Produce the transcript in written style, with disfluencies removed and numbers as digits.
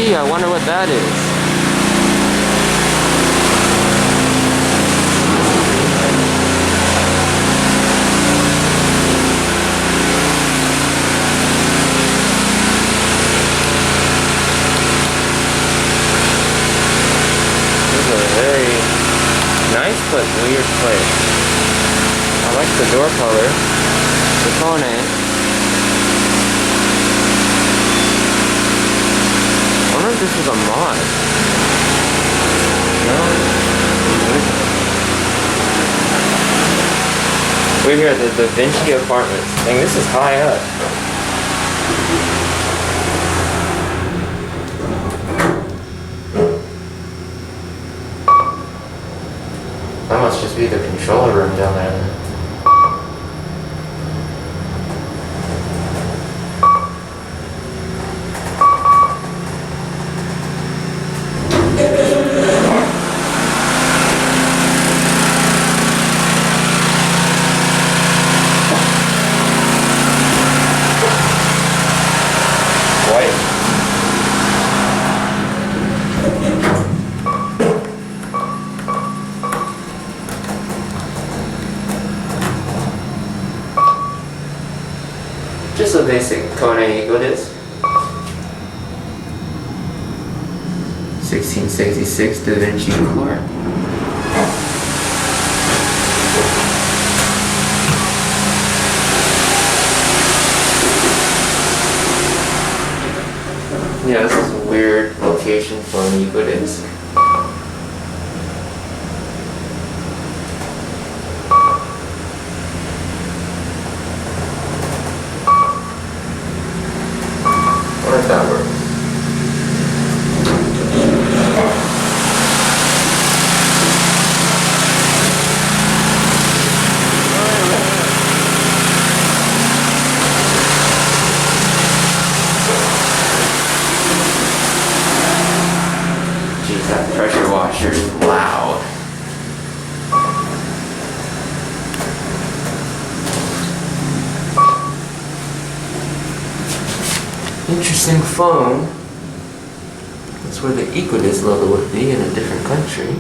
Gee, I wonder what that is. This is a very nice but weird place. I like the door color. The KONE. I wonder if this is a mod. No? We're here at the DaVinci apartments. Dang, this is high up. That must just be the controller room down there. Just a basic KONE Ecodisc. 1666 DaVinci core. Yeah, this is a weird location for an Ecodisc. I wonder if that works. Jeez, that pressure washer is loud. Interesting phone. That's where the Ecodisc logo would be in a different country.